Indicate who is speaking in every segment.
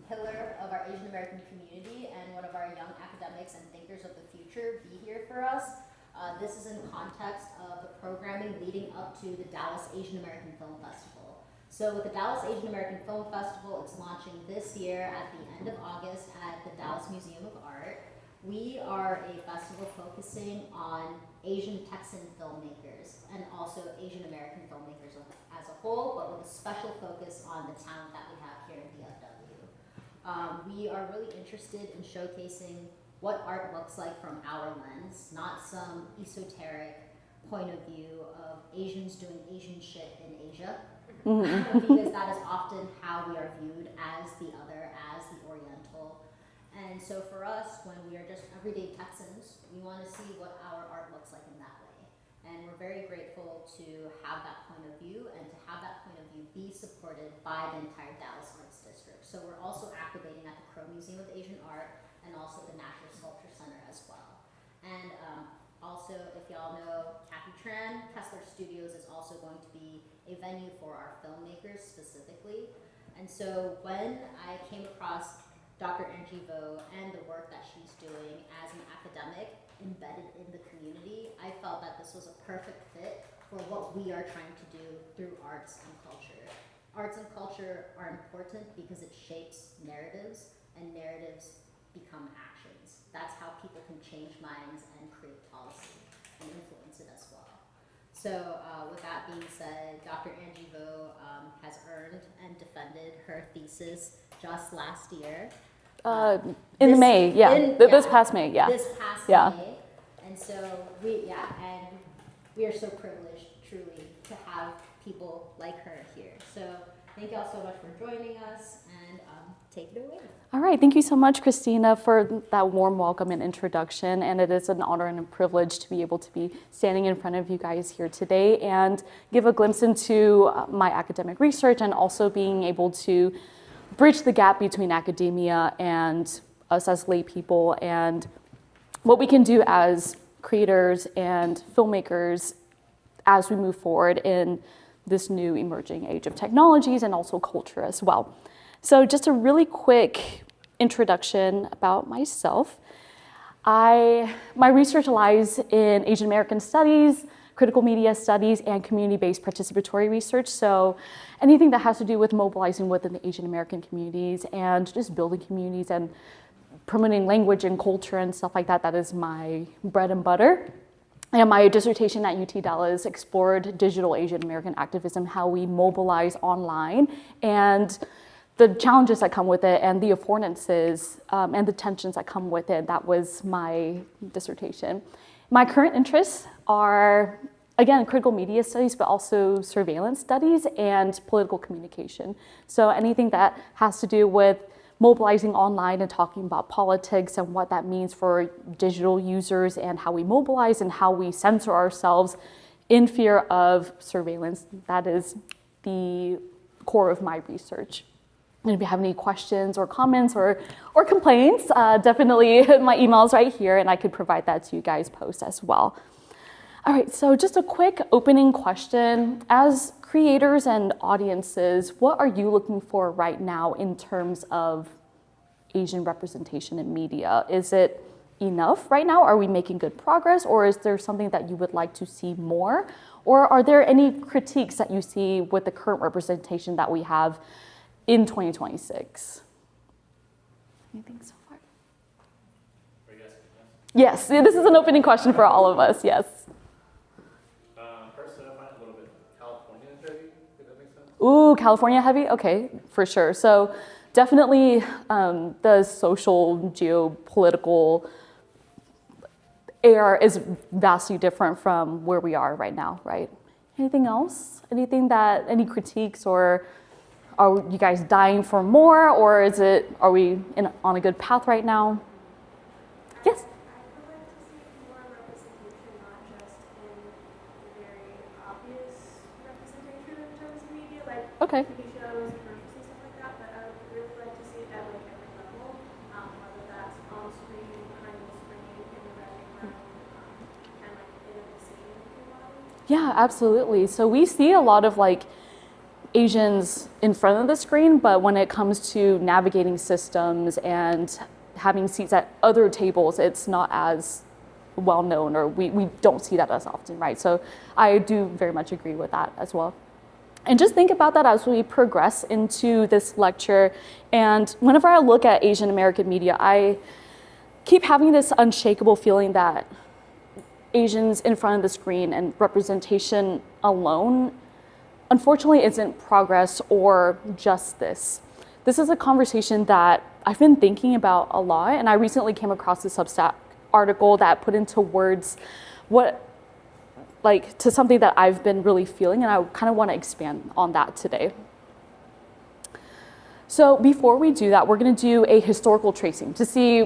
Speaker 1: pillar of our Asian American community and one of our young academics and thinkers of the future be here for us. This is in context of the programming leading up to the Dallas Asian American Film Festival. So with the Dallas Asian American Film Festival, it's launching this year at the end of August at the Dallas Museum of Art. We are a festival focusing on Asian Texan filmmakers and also Asian American filmmakers as a whole, but with a special focus on the talent that we have here in DFW. We are really interested in showcasing what art looks like from our lens, not some esoteric point of view of Asians doing Asian shit in Asia, because that is often how we are viewed as the other, as the Oriental. And so for us, when we are just everyday Texans, we want to see what our art looks like in that way. And we're very grateful to have that point of view and to have that point of view be supported by the entire Dallas Arts District. So we're also activating at the Crow Museum of Asian Art and also the National Sculpture Center as well. And also, if y'all know Kathy Tran, Kessler Studios is also going to be a venue for our filmmakers specifically. And so when I came across Dr. Angie Vo and the work that she's doing as an academic embedded in the community, I felt that this was a perfect fit for what we are trying to do through arts and culture. Arts and culture are important because it shapes narratives, and narratives become actions. That's how people can change minds and create policy and influence it as well. So with that being said, Dr. Angie Vo has earned and defended her thesis just last year.
Speaker 2: In May, this past May, yeah.
Speaker 1: This past May. And so we are so privileged, truly, to have people like her here. So thank y'all so much for joining us, and take it away.
Speaker 2: All right, thank you so much, Christina, for that warm welcome and introduction. And it is an honor and a privilege to be able to be standing in front of you guys here today and give a glimpse into my academic research, and also being able to bridge the gap between academia and us as lay people, and what we can do as creators and filmmakers as we move forward in this new emerging age of technologies and also culture as well. So just a really quick introduction about myself. My research lies in Asian American studies, critical media studies, and community-based participatory research. So anything that has to do with mobilizing within the Asian American communities and just building communities and promoting language and culture and stuff like that, that is my bread and butter. And my dissertation at UT Dallas explored digital Asian American activism, how we mobilize online, and the challenges that come with it, and the affordances and the tensions that come with it. That was my dissertation. My current interests are, again, critical media studies, but also surveillance studies and political communication. So anything that has to do with mobilizing online and talking about politics and what that means for digital users, and how we mobilize and how we censor ourselves in fear of surveillance. That is the core of my research. And if you have any questions or comments or complaints, definitely my email's right here, and I could provide that to you guys post as well. All right, so just a quick opening question. As creators and audiences, what are you looking for right now in terms of Asian representation in media? Is it enough right now? Are we making good progress? Or is there something that you would like to see more? Or are there any critiques that you see with the current representation that we have in 2026? Anything so far? Yes, this is an opening question for all of us, yes.
Speaker 3: First, I find it a little bit California heavy, if that makes sense.
Speaker 2: Ooh, California heavy? Okay, for sure. So definitely the social, geopolitical era is vastly different from where we are right now, right? Anything else? Any critiques, or are you guys dying for more, or are we on a good path right now? Yes?
Speaker 4: I would like to see more representation, not just in very obvious representation in terms of media, like
Speaker 2: Okay.
Speaker 4: TV shows, commercials, and stuff like that, but I would really like to see it at like every level, whether that's on screen, behind the screen, in the writing room, and like in a decision-making body.
Speaker 2: Yeah, absolutely. So we see a lot of Asians in front of the screen, but when it comes to navigating systems and having seats at other tables, it's not as well known, or we don't see that as often, right? So I do very much agree with that as well. And just think about that as we progress into this lecture. And whenever I look at Asian American media, I keep having this unshakable feeling that Asians in front of the screen and representation alone, unfortunately, isn't progress or justice. This is a conversation that I've been thinking about a lot, and I recently came across a Substack article that put into words to something that I've been really feeling, and I kind of want to expand on that today. So before we do that, we're going to do a historical tracing to see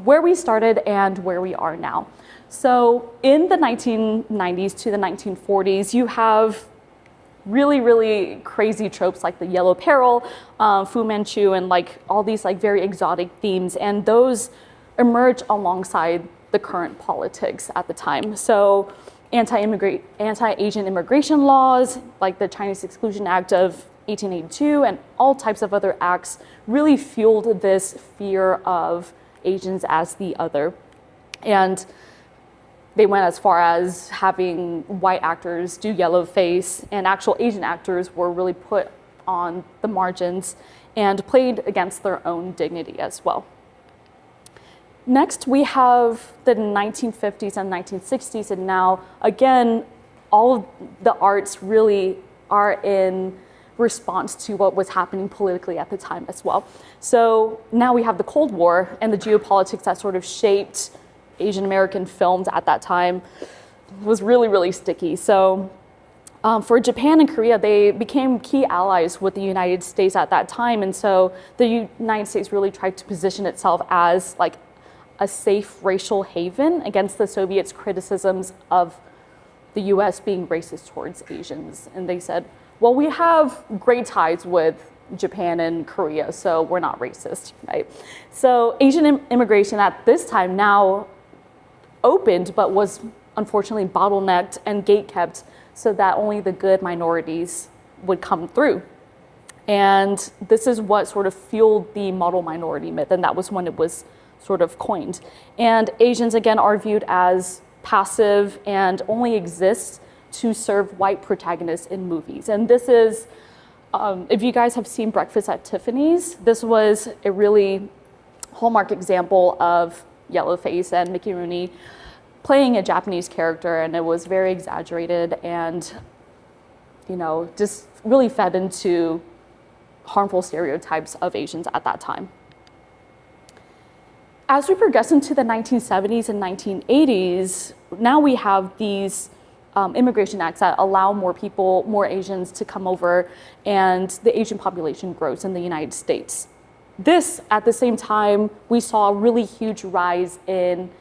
Speaker 2: where we started and where we are now. So in the 1990s to the 1940s, you have really, really crazy tropes like the yellow peril, Fu Manchu, and like all these like very exotic themes, and those emerge alongside the current politics at the time. So anti-Asian immigration laws, like the Chinese Exclusion Act of 1882 and all types of other acts really fueled this fear of Asians as the other. And they went as far as having white actors do yellowface, and actual Asian actors were really put on the margins and played against their own dignity as well. Next, we have the 1950s and 1960s, and now, again, all of the arts really are in response to what was happening politically at the time as well. So now we have the Cold War and the geopolitics that sort of shaped Asian American films at that time. It was really, really sticky. So for Japan and Korea, they became key allies with the United States at that time, and so the United States really tried to position itself as like a safe racial haven against the Soviets' criticisms of the US being racist towards Asians. And they said, well, we have great ties with Japan and Korea, so we're not racist, right? So Asian immigration at this time now opened, but was unfortunately bottlenecked and gatekept so that only the good minorities would come through. And this is what sort of fueled the model minority myth, and that was when it was sort of coined. And Asians, again, are viewed as passive and only exist to serve white protagonists in movies. And this is, if you guys have seen Breakfast at Tiffany's, this was a really hallmark example of Yellowface and Mickey Rooney playing a Japanese character, and it was very exaggerated and, you know, just really fed into harmful stereotypes of Asians at that time. As we progress into the 1970s and 1980s, now we have these immigration acts that allow more people, more Asians to come over, and the Asian population grows in the United States. This, at the same time, we saw a really huge rise in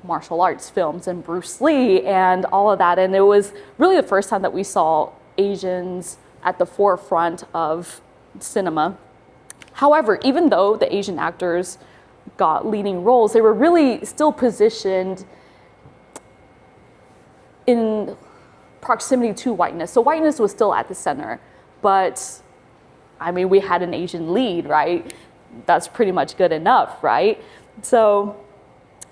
Speaker 2: martial arts films and Bruce Lee and all of that. And it was really the first time that we saw Asians at the forefront of cinema. However, even though the Asian actors got leading roles, they were really still positioned in proximity to whiteness. So whiteness was still at the center, but I mean, we had an Asian lead, right? That's pretty much good enough, right? So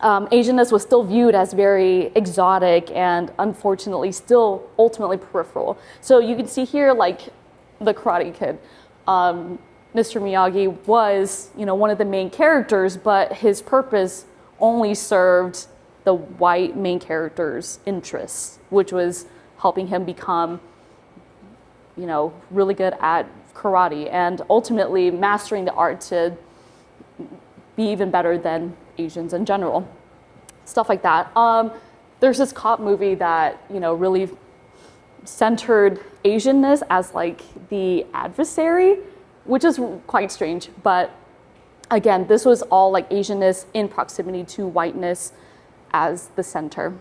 Speaker 2: Asianness was still viewed as very exotic and unfortunately still ultimately peripheral. So you can see here, like the Karate Kid, Mr. Miyagi was, you know, one of the main characters, but his purpose only served the white main character's interests, which was helping him become, you know, really good at karate and ultimately mastering the art to be even better than Asians in general. Stuff like that. There's this cop movie that, you know, really centered Asianness as like the adversary, which is quite strange. But again, this was all like Asianness in proximity to whiteness as the center.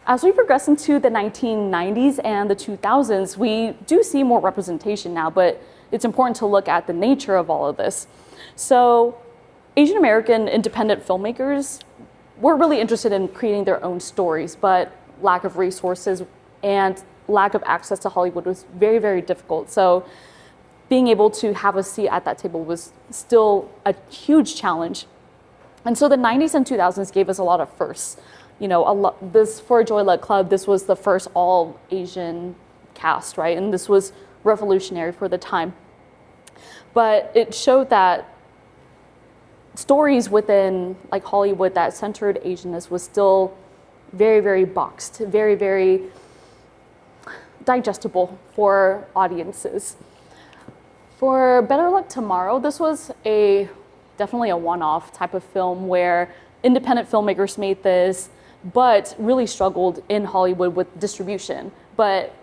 Speaker 2: As we progress into the 1990s and the 2000s, we do see more representation now, but it's important to look at the nature of all of this. So Asian American independent filmmakers were really interested in creating their own stories, but lack of resources and lack of access to Hollywood was very, very difficult. So being able to have a seat at that table was still a huge challenge. And so the 90s and 2000s gave us a lot of firsts. You know, this for Joy Luck Club, this was the first all Asian cast, right? And this was revolutionary for the time. But it showed that stories within like Hollywood that centered Asianness was still very, very boxed, very, very digestible for audiences. For Better Luck Tomorrow, this was definitely a one-off type of film where independent filmmakers made this, but really struggled in Hollywood with distribution, but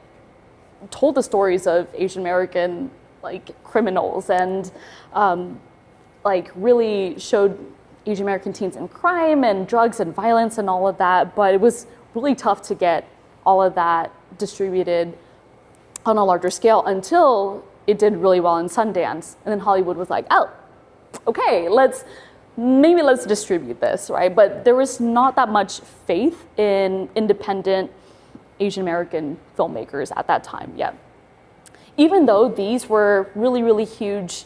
Speaker 2: told the stories of Asian American like criminals and like really showed Asian American teens in crime and drugs and violence and all of that. But it was really tough to get all of that distributed on a larger scale until it did really well in Sundance. And then Hollywood was like, oh, okay, maybe let's distribute this, right? But there was not that much faith in independent Asian American filmmakers at that time yet. Even though these were really, really huge,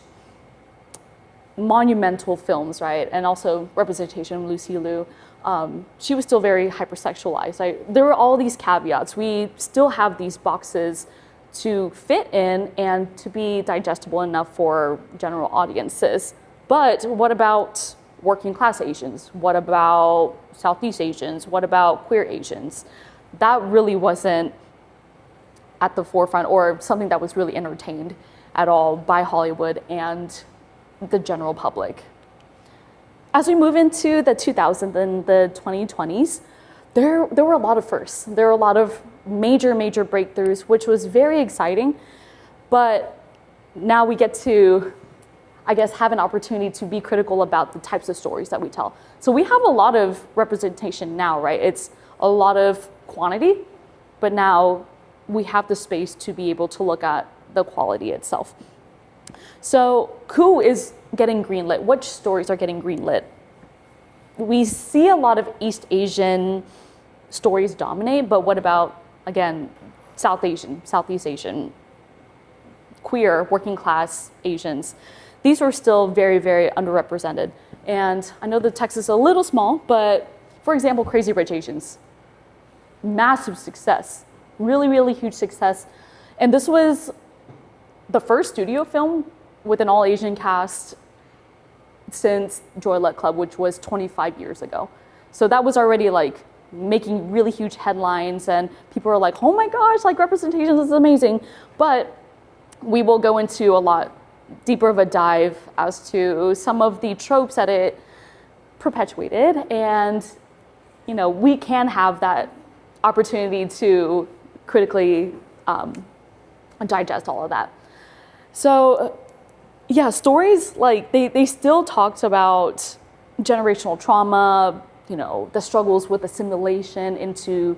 Speaker 2: monumental films, right? And also representation of Lucy Liu, she was still very hypersexualized. Right? There were all these caveats. We still have these boxes to fit in and to be digestible enough for general audiences. But what about working class Asians? What about Southeast Asians? What about queer Asians? That really wasn't at the forefront or something that was really entertained at all by Hollywood and the general public. As we move into the 2000s and the 2020s, there were a lot of firsts. There were a lot of major breakthroughs, which was very exciting. But now we get to, I guess, have an opportunity to be critical about the types of stories that we tell. So we have a lot of representation now, right? It's a lot of quantity, but now we have the space to be able to look at the quality itself. So who is getting greenlit? Which stories are getting greenlit? We see a lot of East Asian stories dominate, but what about, again, South Asian, Southeast Asian, queer, working class Asians? These were still very, very underrepresented. And I know the text is a little small, but for example, Crazy Rich Asians, massive success, really, really huge success. And this was the first studio film with an all Asian cast since Joy Luck Club, which was 25 years ago. So that was already like making really huge headlines and people are like, oh my gosh, like representation is amazing. But we will go into a lot deeper of a dive as to some of the tropes that it perpetuated. And, you know, we can have that opportunity to critically digest all of that. So yeah, stories like they still talked about generational trauma, you know, the struggles with assimilation into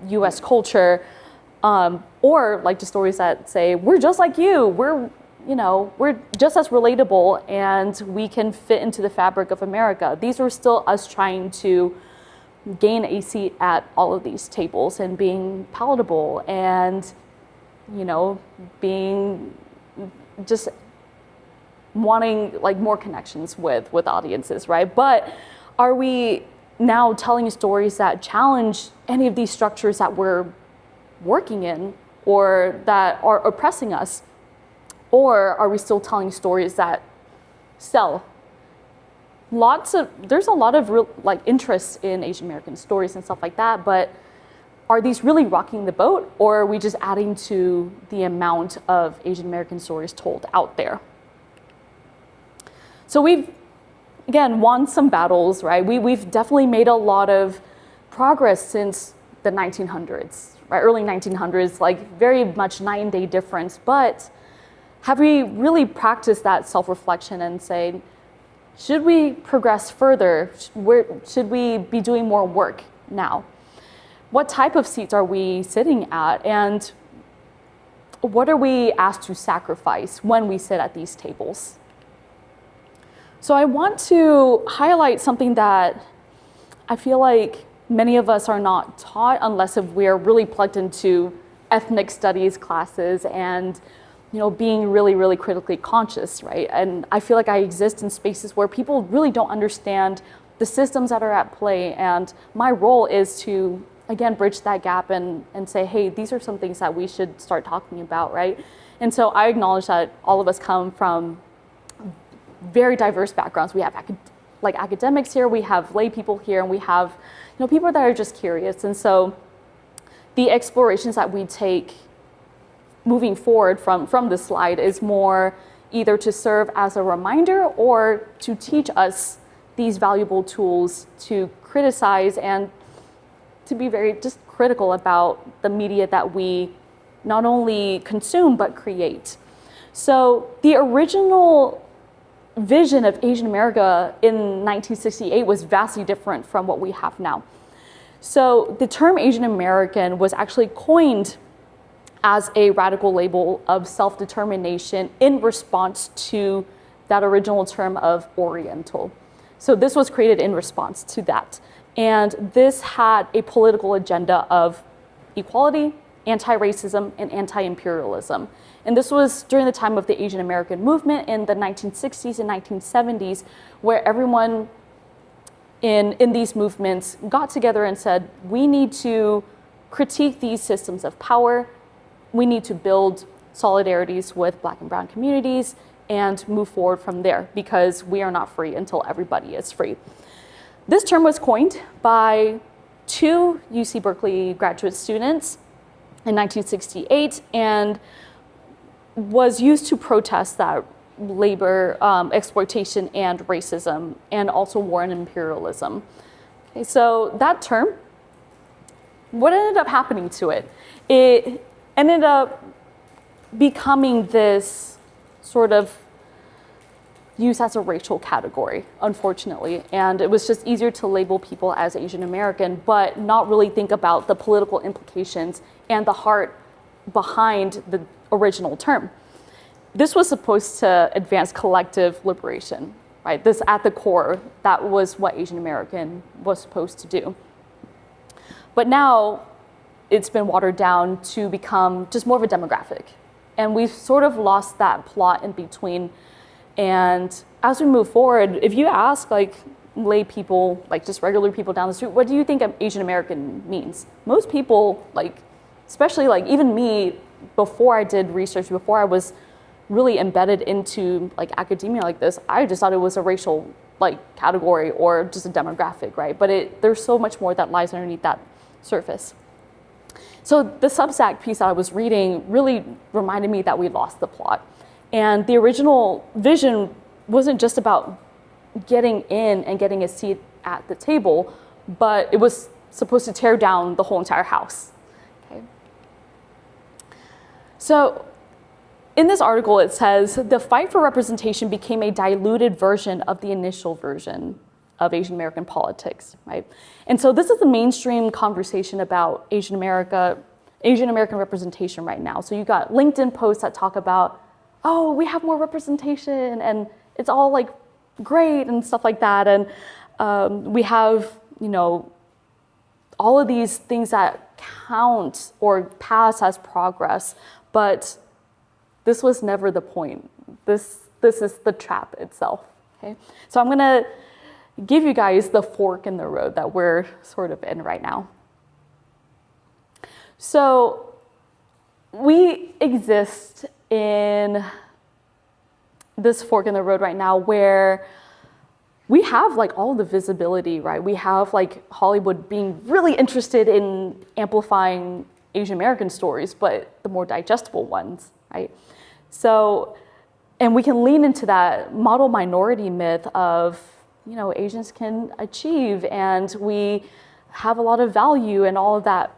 Speaker 2: US culture, or like the stories that say, we're just like you, we're just as relatable and we can fit into the fabric of America. These are still us trying to gain a seat at all of these tables and being palatable and, you know, being just wanting like more connections with audiences, right? But are we now telling stories that challenge any of these structures that we're working in or that are oppressing us? Or are we still telling stories that sell? There's a lot of real like interest in Asian American stories and stuff like that, but are these really rocking the boat, or are we just adding to the amount of Asian American stories told out there? So we've, again, won some battles, right? We've definitely made a lot of progress since the 1900s, right? Early 1900s, like very much night and day difference. But have we really practiced that self-reflection and say, should we progress further? Should we be doing more work now? What type of seats are we sitting at? And what are we asked to sacrifice when we sit at these tables? So I want to highlight something that I feel like many of us are not taught unless if we're really plugged into ethnic studies classes and, being really, really critically conscious, right? And I feel like I exist in spaces where people really don't understand the systems that are at play. And my role is to, again, bridge that gap and say, hey, these are some things that we should start talking about, right? And so I acknowledge that all of us come from very diverse backgrounds. We have academics here, we have lay people here, and we have people that are just curious. And so the explorations that we take moving forward from this slide is more either to serve as a reminder or to teach us these valuable tools to criticize and to be very just critical about the media that we not only consume but create. So the original vision of Asian America in 1968 was vastly different from what we have now. So the term Asian American was actually coined as a radical label of self-determination in response to that original term of Oriental. So this was created in response to that. And this had a political agenda of equality, anti-racism, and anti-imperialism. And this was during the time of the Asian American movement in the 1960s and 1970s, where everyone in these movements got together and said, we need to critique these systems of power, we need to build solidarities with Black and Brown communities and move forward from there, because we are not free until everybody is free. This term was coined by two UC Berkeley graduate students in 1968 and was used to protest that labor exploitation and racism, and also war and imperialism. Okay, so that term, what ended up happening to it? It ended up becoming this sort of used as a racial category, unfortunately. And it was just easier to label people as Asian American, but not really think about the political implications and the heart behind the original term. This was supposed to advance collective liberation, right? This at the core, that was what Asian American was supposed to do. But now it's been watered down to become just more of a demographic. And we've sort of lost that plot in between. And as we move forward, if you ask lay people, just regular people down the street, what do you think Asian American means? Most people, especially even me, before I did research, before I was really embedded into academia like this, I just thought it was a racial category or just a demographic, right? But there's so much more that lies underneath that surface. So the Substack piece that I was reading really reminded me that we lost the plot. And the original vision wasn't just about getting in and getting a seat at the table, but it was supposed to tear down the whole entire house. Okay. So in this article, it says, the fight for representation became a diluted version of the initial version of Asian American politics, right? And so this is the mainstream conversation about Asian American representation right now. So you got LinkedIn posts that talk about, oh, we have more representation and it's all great and stuff like that. And we have, all of these things that count or pass as progress, but this was never the point. This is the trap itself, okay? So I'm gonna give you guys the fork in the road that we're sort of in right now. So we exist in this fork in the road right now where we have all the visibility, right? We have Hollywood being really interested in amplifying Asian American stories, but the more digestible ones, right? So, and we can lean into that model minority myth of, Asians can achieve and we have a lot of value and all of that.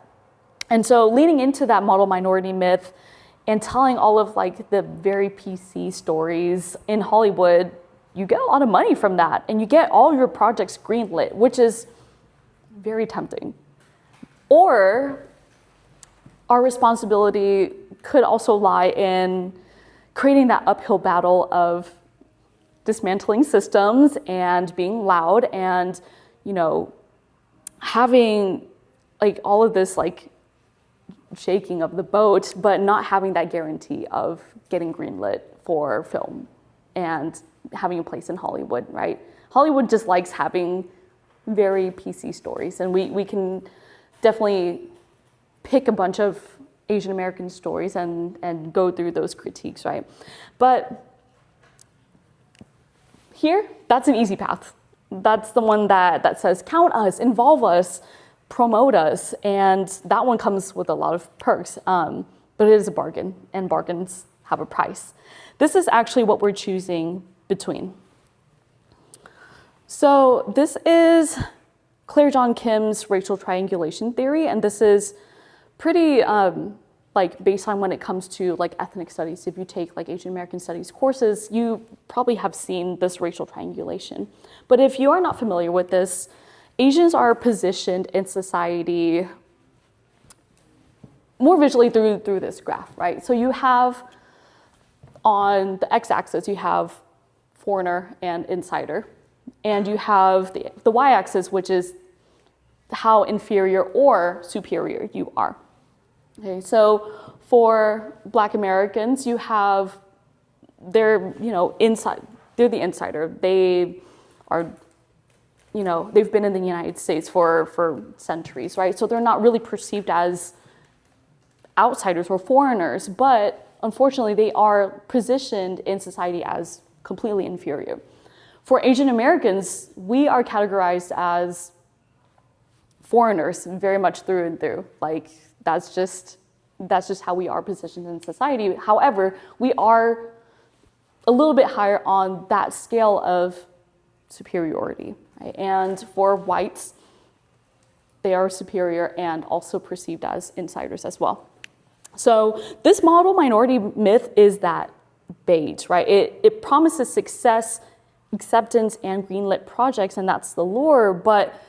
Speaker 2: And so leaning into that model minority myth and telling all of the very PC stories in Hollywood, you get a lot of money from that and you get all your projects greenlit, which is very tempting. Or our responsibility could also lie in creating that uphill battle of dismantling systems and being loud and, having all of this shaking of the boat, but not having that guarantee of getting greenlit for film and having a place in Hollywood, right? Hollywood just likes having very PC stories, and we can definitely pick a bunch of Asian American stories and go through those critiques, right? But here, that's an easy path. That's the one that says, count us, involve us, promote us, and that one comes with a lot of perks, but it is a bargain, and bargains have a price. This is actually what we're choosing between. So this is Claire John Kim's racial triangulation theory, and this is pretty like baseline when it comes to like ethnic studies. If you take like Asian American studies courses, you probably have seen this racial triangulation. But if you are not familiar with this, Asians are positioned in society more visually through this graph, right? So you have on the x-axis, you have foreigner and insider, and you have the y-axis, which is how inferior or superior you are. Okay, so for Black Americans, you have they're the insider. They are, they've been in the United States for centuries, right? So they're not really perceived as outsiders or foreigners, but unfortunately they are positioned in society as completely inferior. For Asian Americans, we are categorized as foreigners very much through and through. Like that's just how we are positioned in society. However, we are a little bit higher on that scale of superiority, right? And for whites, they are superior and also perceived as insiders as well. So this model minority myth is that bait, right? It promises success, acceptance, and greenlit projects, and that's the lure, but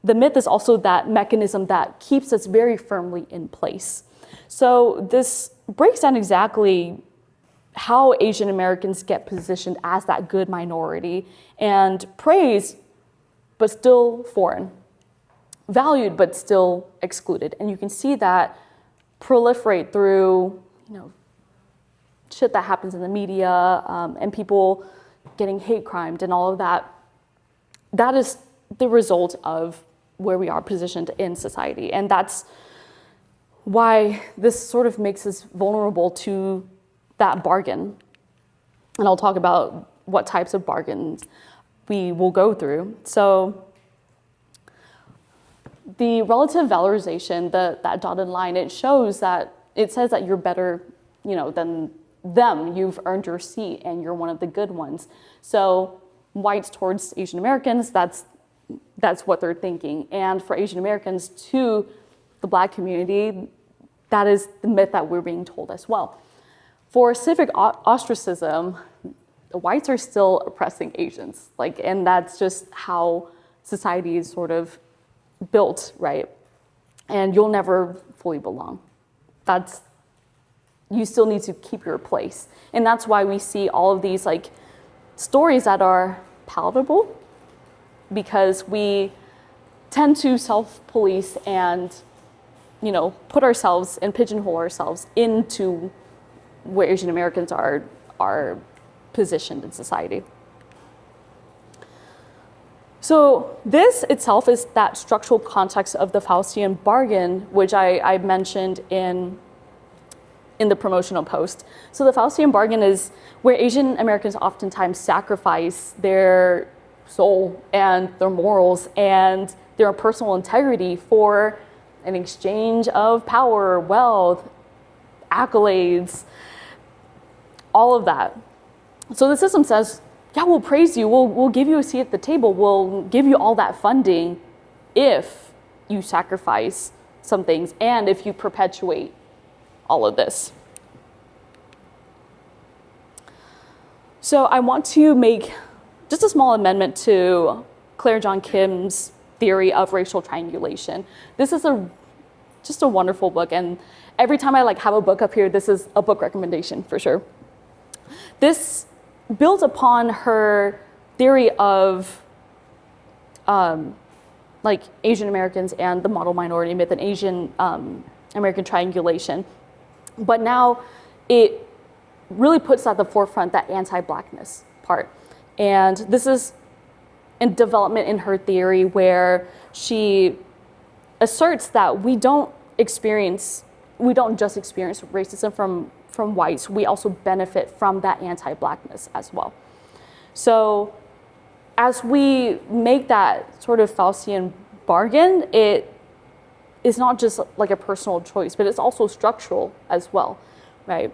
Speaker 2: the myth is also that mechanism that keeps us very firmly in place. So this breaks down exactly how Asian Americans get positioned as that good minority and praised, but still foreign, valued, but still excluded. And you can see that proliferate through, shit that happens in the media and people getting hate crimed and all of that. That is the result of where we are positioned in society. And that's why this sort of makes us vulnerable to that bargain. And I'll talk about what types of bargains we will go through. So the relative valorization, that dotted line, it says that you're better, than them. You've earned your seat and you're one of the good ones. So whites towards Asian Americans, that's what they're thinking. And for Asian Americans to the Black community, that is the myth that we're being told as well. For civic ostracism, the whites are still oppressing Asians, and that's just how society is sort of built, right? And you'll never fully belong. You still need to keep your place. And that's why we see all of these stories that are palatable, because we tend to self-police and put ourselves and pigeonhole ourselves into where Asian Americans are positioned in society. So this itself is that structural context of the Faustian bargain, which I mentioned in the promotional post. So the Faustian bargain is where Asian Americans oftentimes sacrifice their soul and their morals and their personal integrity for an exchange of power, wealth, accolades, all of that. So the system says, yeah, we'll praise you, we'll give you a seat at the table, we'll give you all that funding if you sacrifice some things and if you perpetuate all of this. So I want to make just a small amendment to Claire John Kim's theory of racial triangulation. This is just a wonderful book, and every time I have a book up here, this is a book recommendation for sure. This builds upon her theory of Asian Americans and the model minority myth and Asian American triangulation. But now it really puts at the forefront that anti-Blackness part. And this is a development in her theory where she asserts that we don't just experience racism from whites, we also benefit from that anti-Blackness as well. So as we make that sort of Faustian bargain, it is not just like a personal choice, but it's also structural as well, right?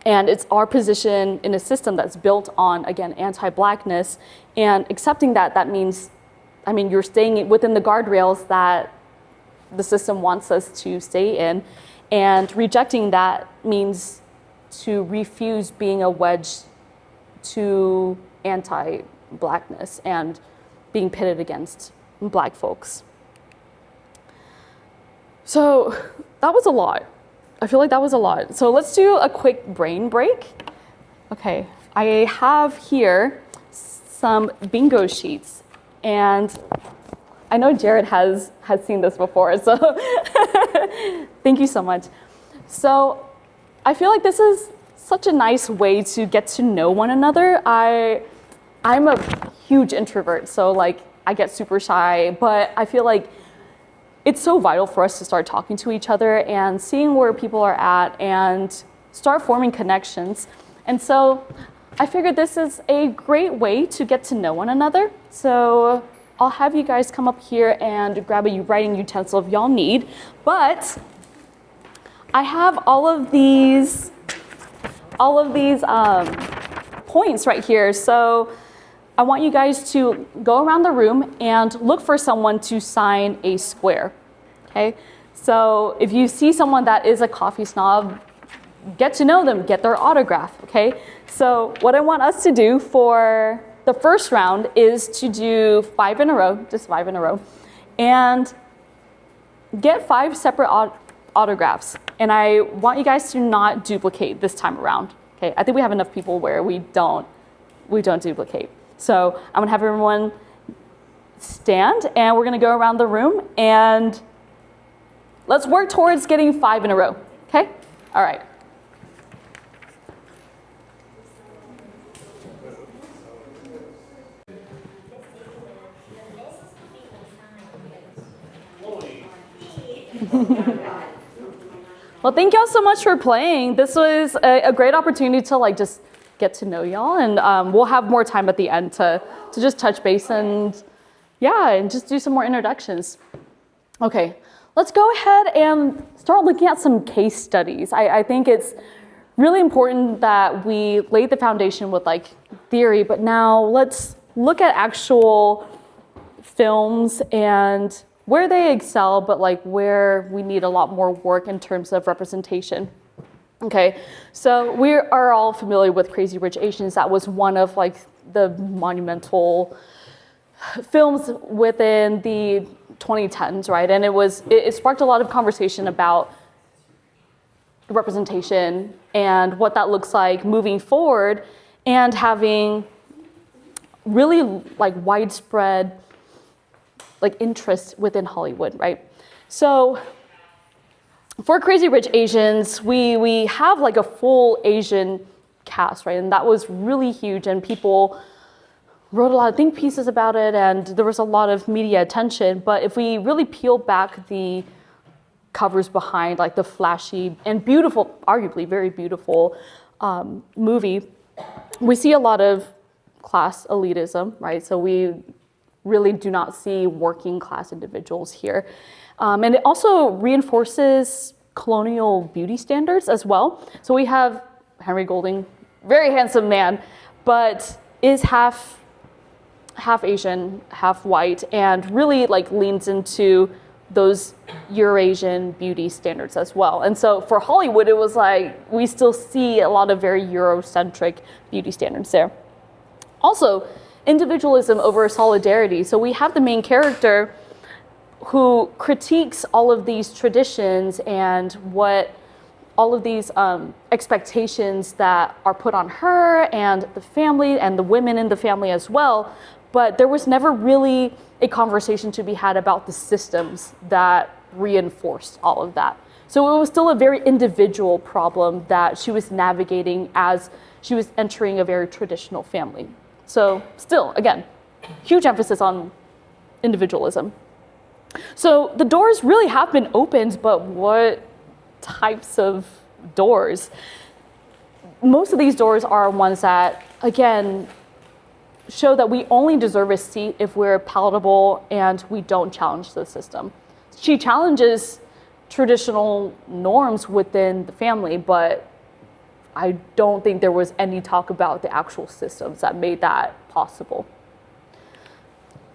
Speaker 2: And it's our position in a system that's built on, again, anti-Blackness, and accepting that means, I mean, you're staying within the guardrails that the system wants us to stay in, and rejecting that means to refuse being a wedge to anti-Blackness and being pitted against Black folks. So that was a lot. I feel like that was a lot. So let's do a quick brain break. Okay, I have here some bingo sheets, and I know Jared has seen this before, so thank you so much. So I feel like this is such a nice way to get to know one another. I'm a huge introvert, so like I get super shy, but I feel like it's so vital for us to start talking to each other and seeing where people are at and start forming connections. And so I figured this is a great way to get to know one another. So I'll have you guys come up here and grab a writing utensil if y'all need. But I have all of these points right here. So I want you guys to go around the room and look for someone to sign a square, okay? So if you see someone that is a coffee snob, get to know them, get their autograph, okay? So what I want us to do for the first round is to do 5 in a row, just 5 in a row, and get 5 separate autographs. And I want you guys to not duplicate this time around, okay? I think we have enough people where we don't duplicate. So I'm gonna have everyone stand and we're gonna go around the room and let's work towards getting 5 in a row, okay? All right. Well, thank y'all so much for playing. This was a great opportunity to like just get to know y'all, and we'll have more time at the end to just touch base and just do some more introductions. Okay, let's go ahead and start looking at some case studies. I think it's really important that we laid the foundation with like theory, but now let's look at actual films and where they excel, but like where we need a lot more work in terms of representation. Okay, so we are all familiar with Crazy Rich Asians. That was one of like the monumental films within the 2010s, right? And it sparked a lot of conversation about representation and what that looks like moving forward, and having really like widespread like interest within Hollywood, right? So for Crazy Rich Asians, we have like a full Asian cast, right? And that was really huge, and people wrote a lot of think pieces about it, and there was a lot of media attention. But if we really peel back the covers behind like the flashy and beautiful, arguably very beautiful movie, we see a lot of class elitism, right? So we really do not see working class individuals here. And it also reinforces colonial beauty standards as well. So we have Henry Golding, very handsome man, but is half Asian, half white, and really like leans into those Eurasian beauty standards as well. And so for Hollywood, it was like, we still see a lot of very Eurocentric beauty standards there. Also, individualism over solidarity. So we have the main character who critiques all of these traditions and what all of these expectations that are put on her and the family and the women in the family as well. But there was never really a conversation to be had about the systems that reinforced all of that. So it was still a very individual problem that she was navigating as she was entering a very traditional family. So still, again, huge emphasis on individualism. So the doors really have been opened, but what types of doors? Most of these doors are ones that, again, show that we only deserve a seat if we're palatable and we don't challenge the system. She challenges traditional norms within the family, but I don't think there was any talk about the actual systems that made that possible.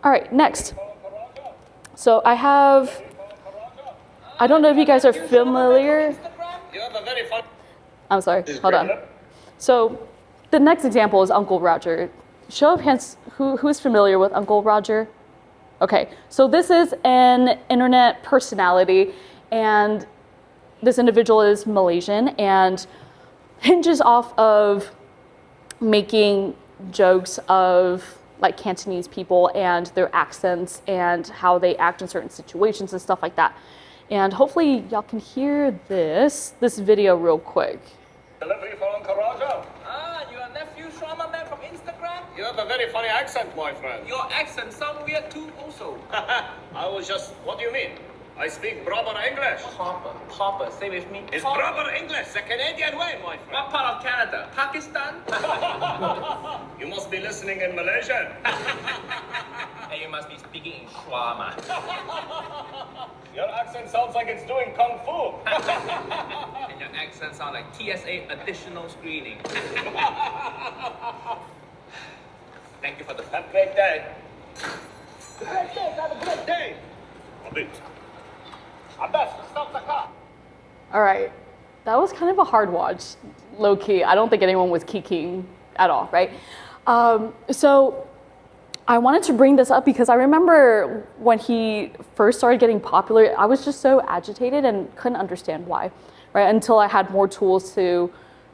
Speaker 2: All right, next. So I don't know if you guys are familiar. I'm sorry, hold on. So the next example is Uncle Roger. Show of hands, who's familiar with Uncle Roger? Okay, so this is an internet personality, and this individual is Malaysian and hinges off of making jokes of like Cantonese people and their accents and how they act in certain situations and stuff like that. And hopefully y'all can hear this video real quick.
Speaker 3: Delivery for Uncle Roger.
Speaker 5: Ah, your nephew Shaman Man from Instagram?
Speaker 3: You have a very funny accent, my friend.
Speaker 5: Your accent sound weird too also.
Speaker 3: I was just, what do you mean? I speak proper English.
Speaker 5: Proper, say with me.
Speaker 3: It's proper English, the Canadian way, my friend.
Speaker 5: What part of Canada? Pakistan?
Speaker 3: You must be listening in Malaysian.
Speaker 5: And you must be speaking in Shwama.
Speaker 3: Your accent sounds like it's doing kung fu.
Speaker 5: And your accent sound like TSA additional screening. Thank you for the
Speaker 3: Have a great day. Great day, have a great day. A bit. Abbas, stop the car.
Speaker 2: All right, that was kind of a hard watch, low key. I don't think anyone was kikiing at all, right? So I wanted to bring this up because I remember when he first started getting popular, I was just so agitated and couldn't understand why, right? Until I had more tools to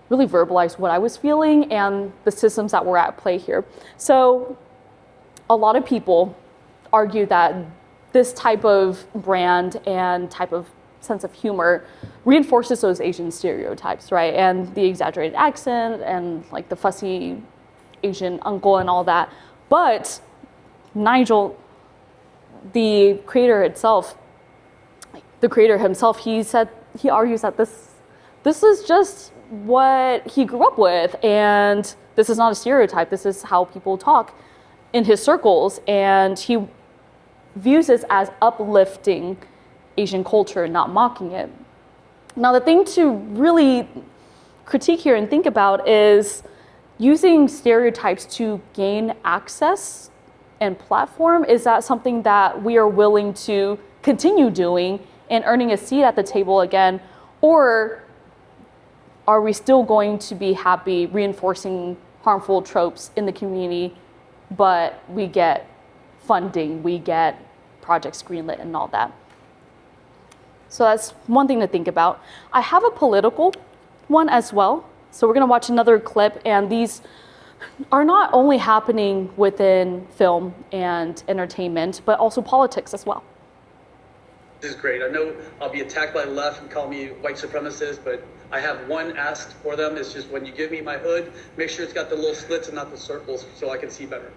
Speaker 2: really verbalize what I was feeling and the systems that were at play here. So a lot of people argue that this type of brand and type of sense of humor reinforces those Asian stereotypes, right? And the exaggerated accent and like the fussy Asian uncle and all that. But Nigel, the creator himself, he argues that this is just what he grew up with, and this is not a stereotype. This is how people talk in his circles, and he views this as uplifting Asian culture, not mocking it. Now, the thing to really critique here and think about is using stereotypes to gain access and platform. Is that something that we are willing to continue doing and earning a seat at the table again? Or are we still going to be happy reinforcing harmful tropes in the community, but we get funding, we get projects greenlit and all that? So that's one thing to think about. I have a political one as well. So we're gonna watch another clip, and these are not only happening within film and entertainment, but also politics as well.
Speaker 6: This is great. I know I'll be attacked by the left and call me white supremacist, but I have one ask for them. It's just when you give me my hood, make sure it's got the little slits and not the circles so I can see better.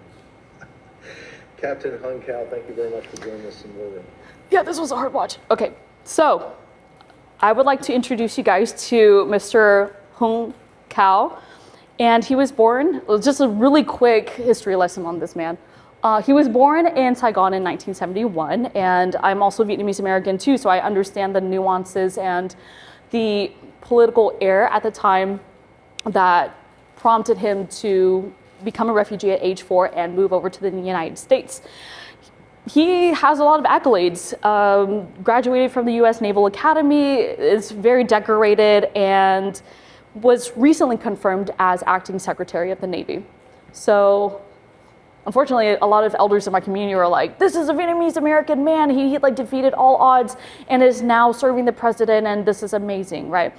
Speaker 7: Captain Hung Kao, thank you very much for joining us in Morgan.
Speaker 2: Yeah, this was a hard watch. Okay, so I would like to introduce you guys to Mr. Hung Kao. And he was born, just a really quick history lesson on this man. He was born in Saigon in 1971, and I'm also Vietnamese American too, so I understand the nuances and the political air at the time that prompted him to become a refugee at age 4 and move over to the United States. He has a lot of accolades, graduated from the US Naval Academy, is very decorated, and was recently confirmed as acting Secretary of the Navy. So unfortunately, a lot of elders in my community were like, this is a Vietnamese American man. He like defeated all odds and is now serving the president, and this is amazing, right?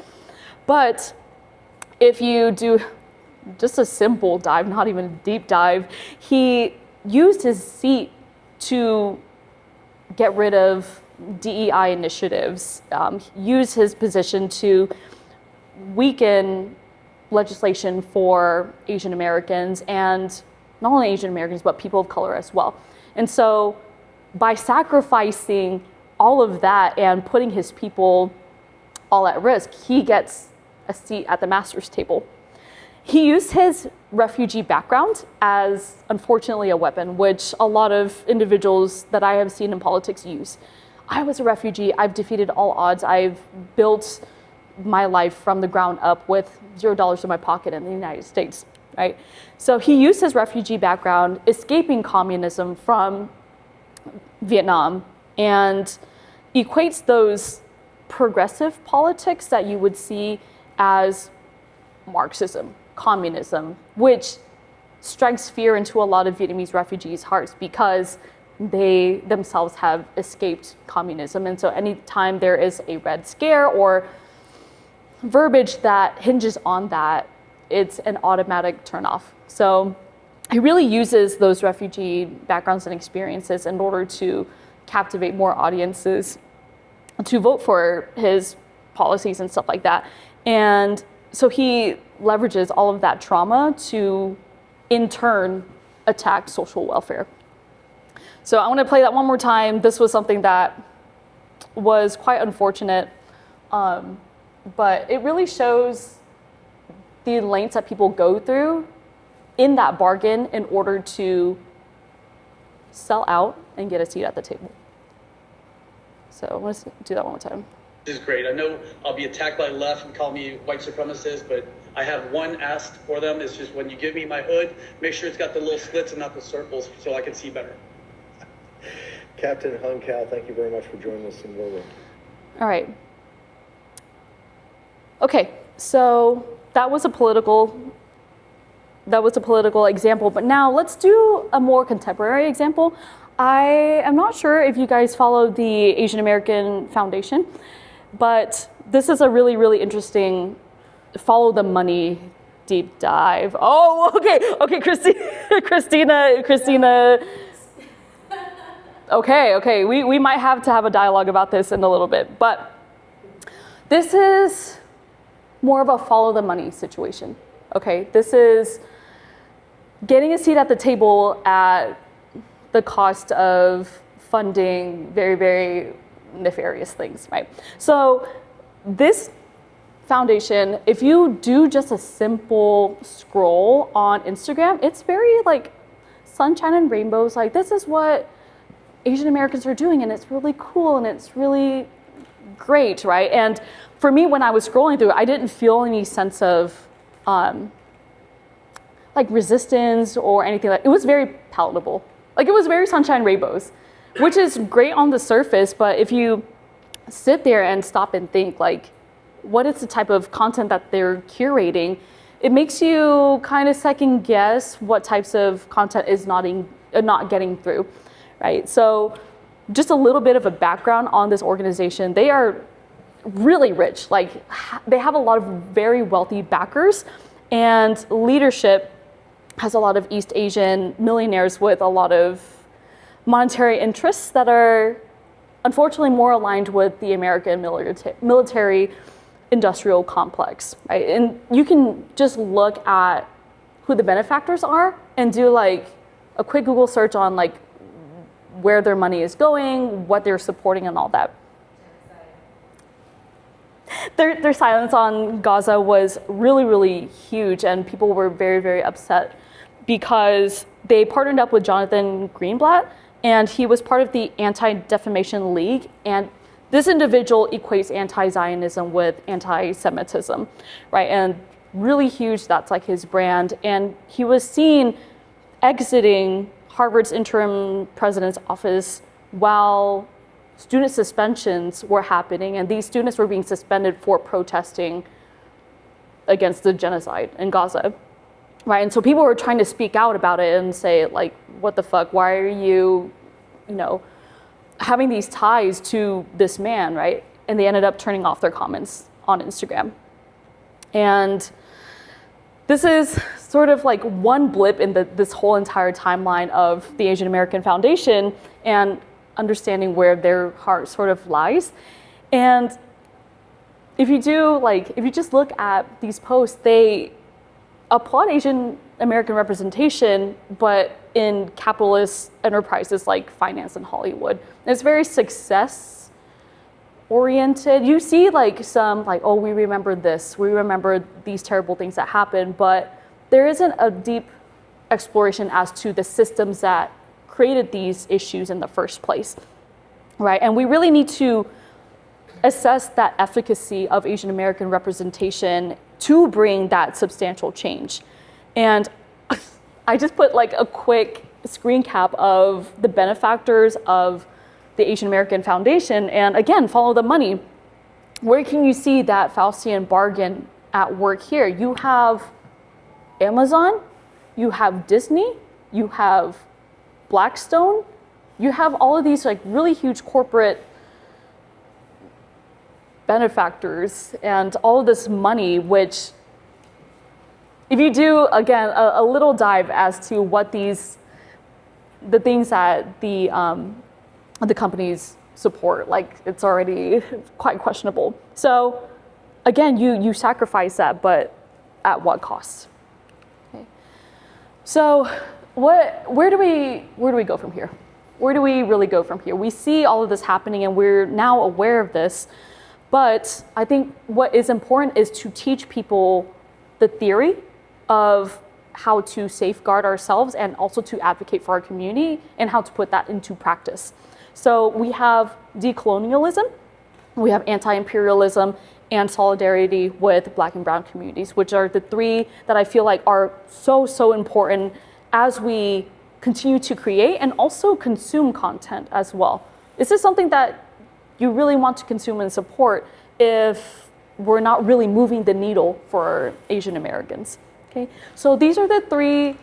Speaker 2: But if you do just a simple dive, not even a deep dive, he used his seat to get rid of DEI initiatives, use his position to weaken legislation for Asian Americans, and not only Asian Americans, but people of color as well. And so by sacrificing all of that and putting his people all at risk, he gets a seat at the master's table. He used his refugee background as, unfortunately, a weapon, which a lot of individuals that I have seen in politics use. I was a refugee. I've defeated all odds. I've built my life from the ground up with $0 in my pocket in the United States, right? So he used his refugee background, escaping communism from Vietnam, and equates those progressive politics that you would see as Marxism, communism, which strikes fear into a lot of Vietnamese refugees' hearts because they themselves have escaped communism. And so anytime there is a Red Scare or verbiage that hinges on that, it's an automatic turnoff. So he really uses those refugee backgrounds and experiences in order to captivate more audiences to vote for his policies and stuff like that. And so he leverages all of that trauma to, in turn, attack social welfare. So I want to play that one more time. This was something that was quite unfortunate, but it really shows the lengths that people go through in that bargain in order to sell out and get a seat at the table. So let's do that one more time.
Speaker 6: This is great. I know I'll be attacked by the left and call me white supremacist, but I have one ask for them. It's just when you give me my hood, make sure it's got the little slits and not the circles so I can see better.
Speaker 7: Captain Hung Kao, thank you very much for joining us in War Room.
Speaker 2: All right. Okay, so that was a political example, but now let's do a more contemporary example. I am not sure if you guys follow the Asian American Foundation, but this is a really, really interesting follow the money deep dive. Oh, okay, Christina. Okay, we might have to have a dialogue about this in a little bit, but this is more of a follow the money situation. Okay, this is getting a seat at the table at the cost of funding very, very nefarious things, right? So this foundation, if you do just a simple scroll on Instagram, it's very like sunshine and rainbows. Like, this is what Asian Americans are doing, and it's really cool and it's really great, right? And for me, when I was scrolling through, I didn't feel any sense of like resistance or anything. Like, it was very palatable. Like, it was very sunshine rainbows, which is great on the surface, but if you sit there and stop and think, like, what is the type of content that they're curating, it makes you kind of second guess what types of content is not getting through, right? So just a little bit of a background on this organization. They are really rich. Like, they have a lot of very wealthy backers, and leadership has a lot of East Asian millionaires with a lot of monetary interests that are unfortunately more aligned with the American military industrial complex, right? And you can just look at who the benefactors are and do like a quick Google search on like where their money is going, what they're supporting, and all that. Their silence on Gaza was really, really huge, and people were very, very upset because they partnered up with Jonathan Greenblatt, and he was part of the Anti-Defamation League, and this individual equates anti-Zionism with anti-Semitism, right? And really huge, that's like his brand, and he was seen exiting Harvard's interim president's office while student suspensions were happening, and these students were being suspended for protesting against the genocide in Gaza, right? And so people were trying to speak out about it and say, like, what the fuck? Why are you, having these ties to this man, right? And they ended up turning off their comments on Instagram. And this is sort of like one blip in this whole entire timeline of the Asian American Foundation. And understanding where their heart sort of lies. And if you just look at these posts, they applaud Asian American representation, but in capitalist enterprises like finance and Hollywood. It's very success oriented. You see like some like, oh, we remember this, we remember these terrible things that happened, but there isn't a deep exploration as to the systems that created these issues in the first place, right? And we really need to assess that efficacy of Asian American representation to bring that substantial change. And I just put like a quick screen cap of the benefactors of the Asian American Foundation, and again, follow the money. Where can you see that Faustian bargain at work here? You have Amazon, you have Disney, you have Blackstone, you have all of these like really huge corporate benefactors and all of this money, which if you do, again, a little dive as to what the things that the companies support, like it's already quite questionable. So again, you sacrifice that, but at what cost? Okay. So where do we go from here? Where do we really go from here? We see all of this happening and we're now aware of this, but I think what is important is to teach people the theory of how to safeguard ourselves and also to advocate for our community and how to put that into practice. So we have decolonialism, we have anti-imperialism, and solidarity with Black and Brown communities, which are the three that I feel like are so important as we continue to create and also consume content as well. This is something that you really want to consume and support if we're not really moving the needle for Asian Americans. Okay, so these are the three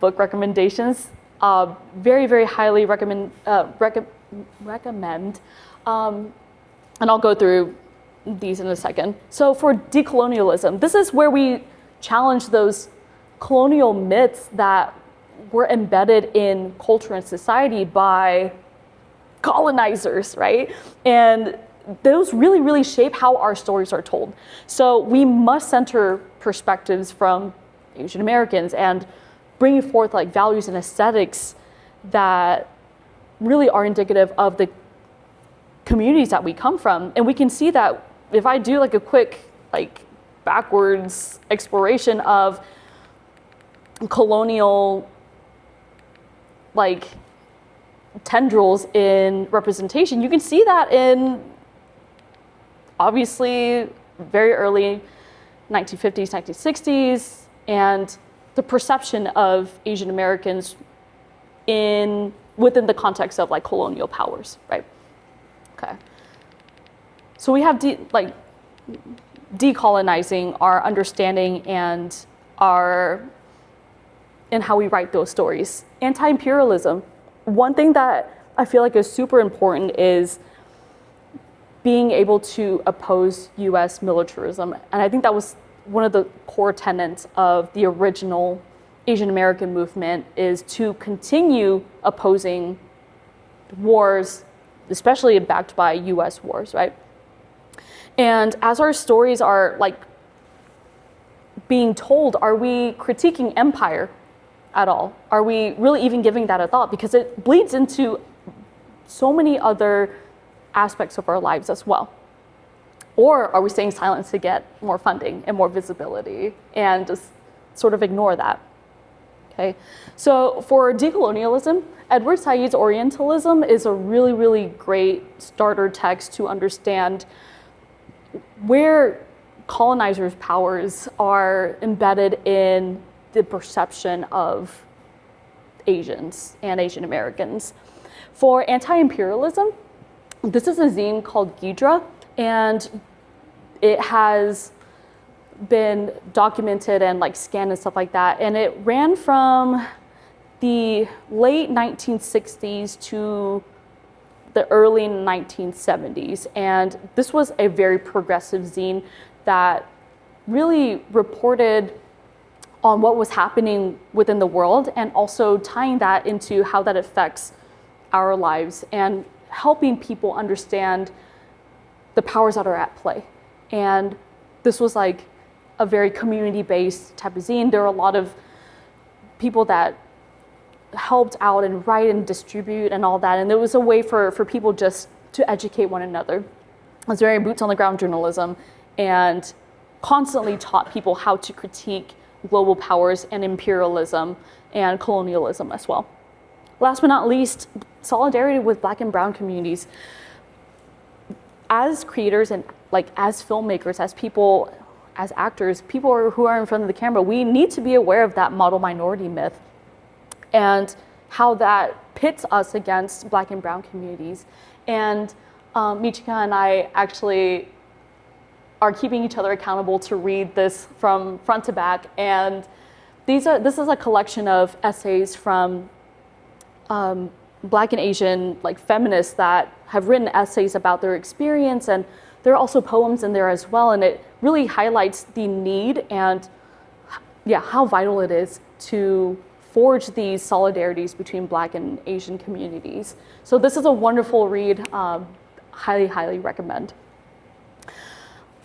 Speaker 2: book recommendations. Very highly recommend. And I'll go through these in a second. So for decolonialism, this is where we challenge those colonial myths that were embedded in culture and society by colonizers, right? And those really shape how our stories are told. So we must center perspectives from Asian Americans and bringing forth like values and aesthetics that really are indicative of the communities that we come from. And we can see that if I do like a quick like backwards exploration of colonial like tendrils in representation, you can see that in obviously very early 1950s, 1960s, and the perception of Asian Americans within the context of like colonial powers, right? Okay. So we have decolonizing our understanding and how we write those stories. Anti-imperialism. One thing that I feel like is super important is being able to oppose US militarism. And I think that was one of the core tenets of the original Asian American movement, is to continue opposing wars, especially backed by US wars, right? And as our stories are like being told, are we critiquing empire at all? Are we really even giving that a thought? Because it bleeds into so many other aspects of our lives as well. Or are we staying silent to get more funding and more visibility and just sort of ignore that? Okay, so for decolonialism, Edward Said's Orientalism is a really great starter text to understand where colonizers' powers are embedded in the perception of Asians and Asian Americans. For anti-imperialism, this is a zine called Ghidra, and it has been documented and like scanned and stuff like that. And it ran from the late 1960s to the early 1970s. And this was a very progressive zine that really reported on what was happening within the world and also tying that into how that affects our lives and helping people understand the powers that are at play. And this was like a very community-based type of zine. There were a lot of people that helped out and write and distribute and all that. And it was a way for people just to educate one another. It was very boots on the ground journalism and constantly taught people how to critique global powers and imperialism and colonialism as well. Last but not least, solidarity with Black and brown communities. As creators and like as filmmakers, as people, as actors, people who are in front of the camera, we need to be aware of that model minority myth and how that pits us against Black and brown communities. And Michika and I actually are keeping each other accountable to read this from front to back. And this is a collection of essays from Black and Asian like feminists that have written essays about their experience, and there are also poems in there as well. And it really highlights the need and how vital it is to forge these solidarities between Black and Asian communities. So this is a wonderful read, highly, highly recommend.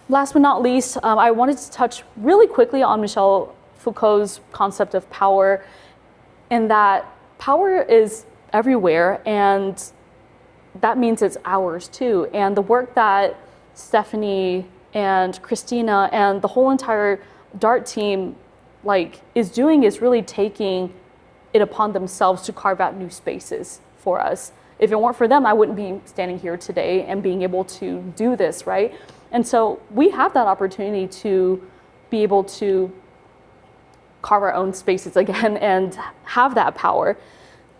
Speaker 2: Last but not least, I wanted to touch really quickly on Michel Foucault's concept of power, in that power is everywhere, and that means it's ours too. And the work that Stephanie and Christina and the whole entire DART team is doing is really taking it upon themselves to carve out new spaces for us. If it weren't for them, I wouldn't be standing here today and being able to do this, right? And so we have that opportunity to be able to carve our own spaces again and have that power.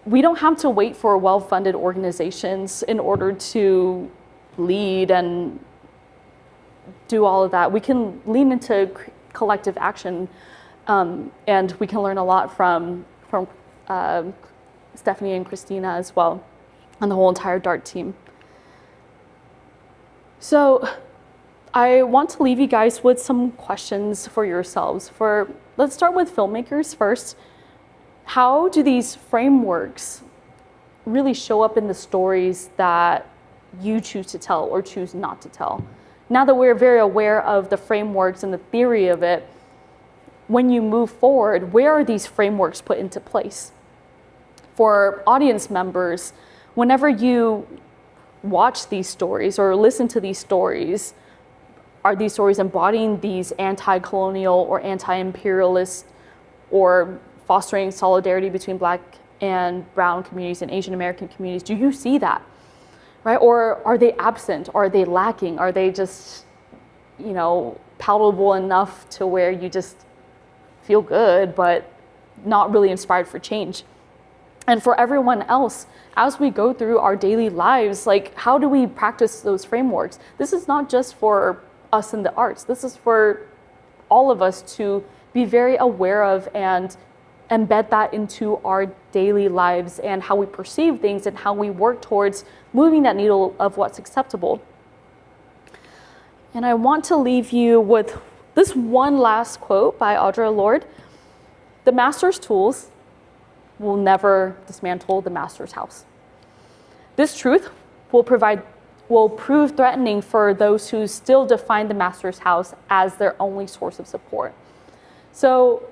Speaker 2: We don't have to wait for well-funded organizations in order to lead and do all of that. We can lean into collective action, and we can learn a lot from Stephanie and Christina as well, and the whole entire DART team. So I want to leave you guys with some questions for yourselves. Let's start with filmmakers first. How do these frameworks really show up in the stories that you choose to tell or choose not to tell? Now that we're very aware of the frameworks and the theory of it, when you move forward, where are these frameworks put into place? For audience members, whenever you watch these stories or listen to these stories, are these stories embodying these anti-colonial or anti-imperialist or fostering solidarity between Black and brown communities and Asian American communities? Do you see that, right? Or are they absent? Are they lacking? Are they just, palatable enough to where you just feel good, but not really inspired for change? And for everyone else, as we go through our daily lives, how do we practice those frameworks? This is not just for us in the arts. This is for all of us to be very aware of and embed that into our daily lives and how we perceive things and how we work towards moving that needle of what's acceptable. And I want to leave you with this one last quote by Audre Lorde. The master's tools will never dismantle the master's house. This truth will prove threatening for those who still define the master's house as their only source of support. So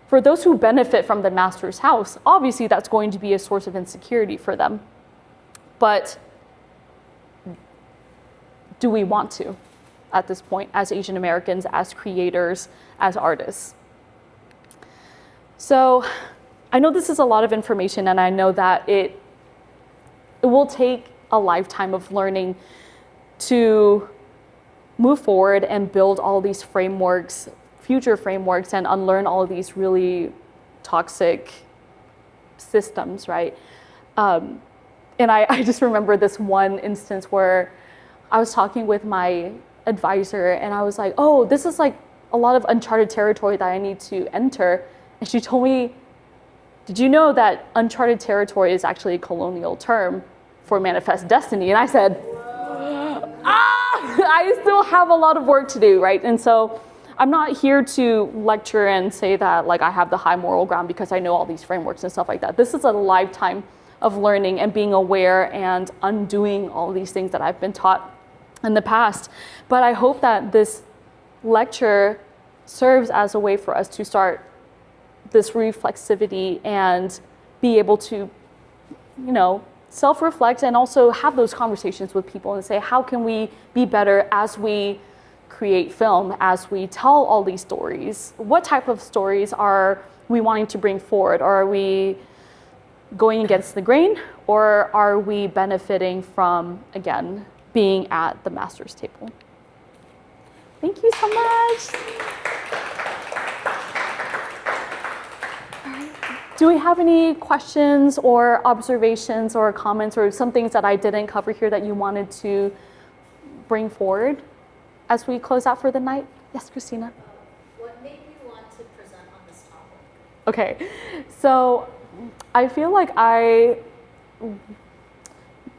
Speaker 2: for those who benefit from the master's house, obviously that's going to be a source of insecurity for them. But do we want to at this point as Asian Americans, as creators, as artists? So I know this is a lot of information, and I know that it will take a lifetime of learning to move forward and build all these frameworks, future frameworks, and unlearn all of these really toxic systems, right? And I just remember this one instance where I was talking with my advisor, and I was like, oh, this is like a lot of uncharted territory that I need to enter. And she told me, did you know that uncharted territory is actually a colonial term for manifest destiny? And I said, I still have a lot of work to do, right? And so I'm not here to lecture and say that I have the high moral ground because I know all these frameworks and stuff like that. This is a lifetime of learning and being aware and undoing all these things that I've been taught in the past. But I hope that this lecture serves as a way for us to start this reflexivity and be able to, self-reflect and also have those conversations with people and say, how can we be better as we create film, as we tell all these stories? What type of stories are we wanting to bring forward? Are we going against the grain, or are we benefiting from, again, being at the master's table? Thank you so much. Do we have any questions or observations or comments or some things that I didn't cover here that you wanted to bring forward as we close out for the night? Yes, Christina.
Speaker 1: What made you want to present on this topic?
Speaker 2: Okay, so I feel like I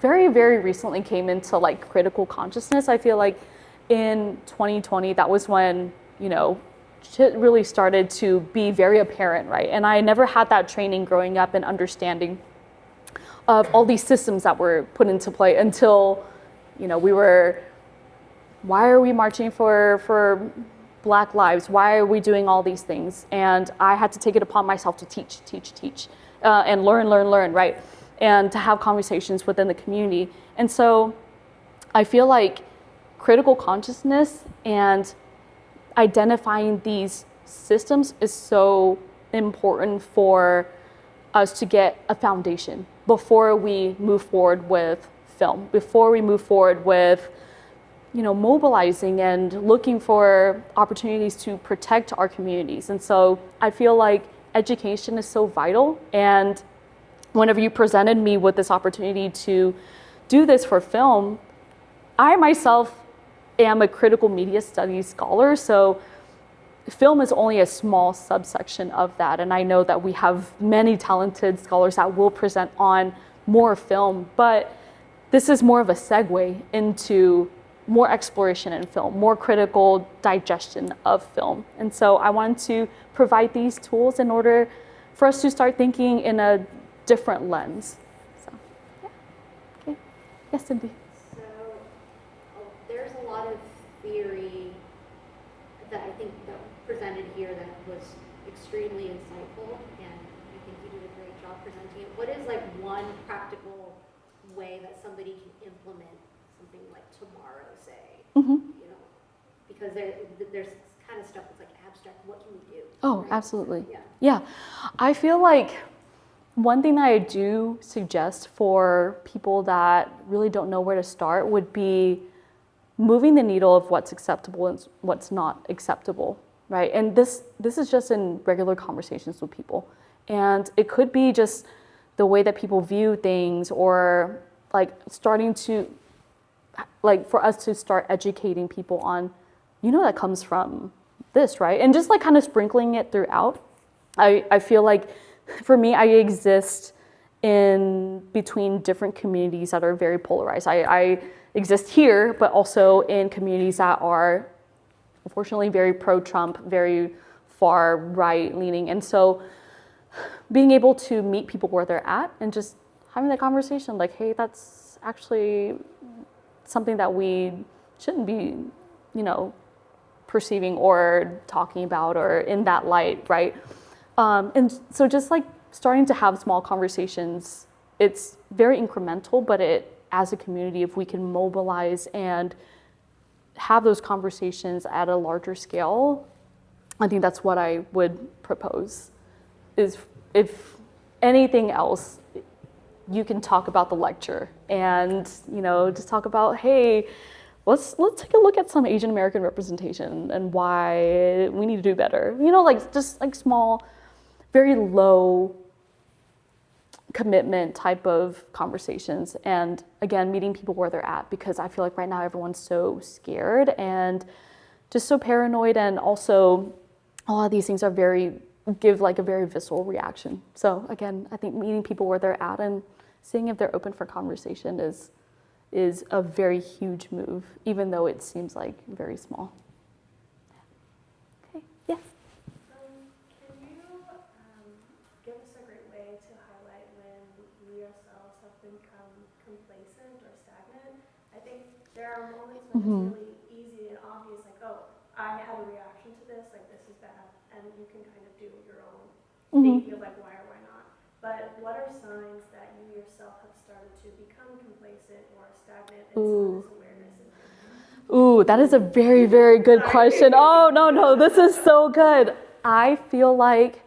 Speaker 2: very, very recently came into like critical consciousness. I feel like in 2020, that was when, shit really started to be very apparent, right? And I never had that training growing up and understanding of all these systems that were put into play until, why are we marching for Black lives? Why are we doing all these things? And I had to take it upon myself to teach, and learn, right? And to have conversations within the community. And so I feel like critical consciousness and identifying these systems is so important for us to get a foundation before we move forward with film, before we move forward with, mobilizing and looking for opportunities to protect our communities. And so I feel like education is so vital. And whenever you presented me with this opportunity to do this for film, I myself am a critical media studies scholar, so film is only a small subsection of that. And I know that we have many talented scholars that will present on more film, but this is more of a segue into more exploration in film, more critical digestion of film. And so I wanted to provide these tools in order for us to start thinking in a different lens. So, yeah. Okay. Yes, Cindy.
Speaker 8: So there's a lot of theory that I think that presented here that was extremely insightful, and I think you did a great job presenting it. What is like one practical way that somebody can implement something like tomorrow, say? Because there's kind of stuff that's like abstract. What can we do?
Speaker 2: Oh,
Speaker 8: right?
Speaker 2: absolutely.
Speaker 8: Yeah.
Speaker 2: Yeah. I feel like one thing that I do suggest for people that really don't know where to start would be moving the needle of what's acceptable and what's not acceptable, right? And this is just in regular conversations with people. And it could be just the way that people view things, or like starting to, like for us to start educating people on, that comes from this, right? And just like kind of sprinkling it throughout. I feel like for me, I exist in between different communities that are very polarized. I exist here, but also in communities that are unfortunately very pro-Trump, very far right leaning. And so being able to meet people where they're at and just having that conversation like, hey, that's actually something that we shouldn't be, perceiving or talking about or in that light, right? And so just like starting to have small conversations, it's very incremental, but as a community, if we can mobilize and have those conversations at a larger scale, I think that's what I would propose. Is if anything else, you can talk about the lecture and, just talk about, hey, let's take a look at some Asian American representation and why we need to do better. Just like small, very low commitment type of conversations. And again, meeting people where they're at, because I feel like right now everyone's so scared and just so paranoid. And also a lot of these things give like a very visceral reaction. So again, I think meeting people where they're at and seeing if they're open for conversation is a very huge move, even though it seems like very small. Okay, yes?
Speaker 4: Can you give us a great way to highlight when we ourselves it's really easy and obvious, like, oh, I had a reaction to this, like, this is bad, and you can kind of do your own thinking of, like, why or why not. But what are signs that you yourself have started to become complacent or stagnant in some of this awareness?
Speaker 2: Ooh, that is a very, very good question. Oh, no, this is so good. I feel like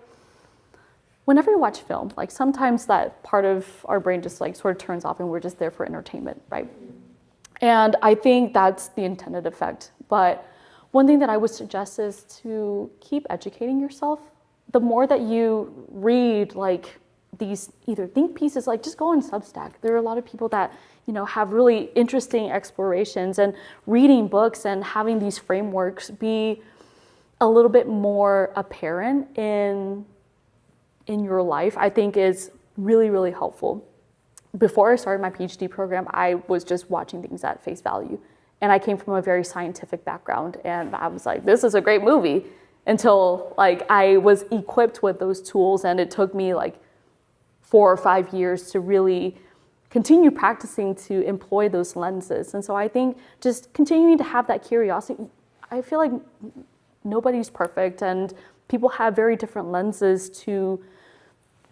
Speaker 2: whenever you watch film, like sometimes that part of our brain just like sort of turns off and we're just there for entertainment, right? And I think that's the intended effect. But one thing that I would suggest is to keep educating yourself. The more that you read like these either think pieces, like just go on Substack. There are a lot of people that, you know, have really interesting explorations, and reading books and having these frameworks be a little bit more apparent in your life, I think is really, really helpful. Before I started my PhD program, I was just watching things at face value. And I came from a very scientific background, and I was like, this is a great movie, until like I was equipped with those tools, and it took me like 4 or 5 years to really continue practicing to employ those lenses. And so I think just continuing to have that curiosity, I feel like nobody's perfect, and people have very different lenses to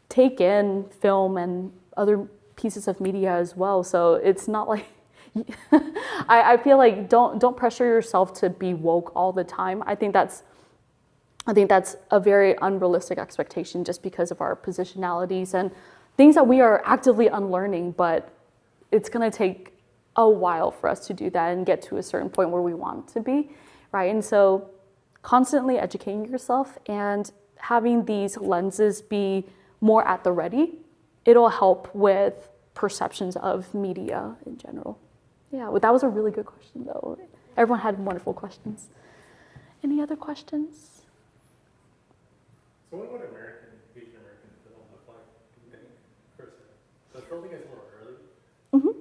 Speaker 2: take in film and other pieces of media as well. So it's not like, I feel like don't pressure yourself to be woke all the time. I think that's a very unrealistic expectation, just because of our positionalities and things that we are actively unlearning, but it's gonna take a while for us to do that and get to a certain point where we want to be, right? And so constantly educating yourself and having these lenses be more at the ready, it'll help with perceptions of media in general. Yeah, well, that was a really good question though. Everyone had wonderful questions. Any other questions?
Speaker 9: So what would Asian American film look like, do you think, personally? So I still think it's a little early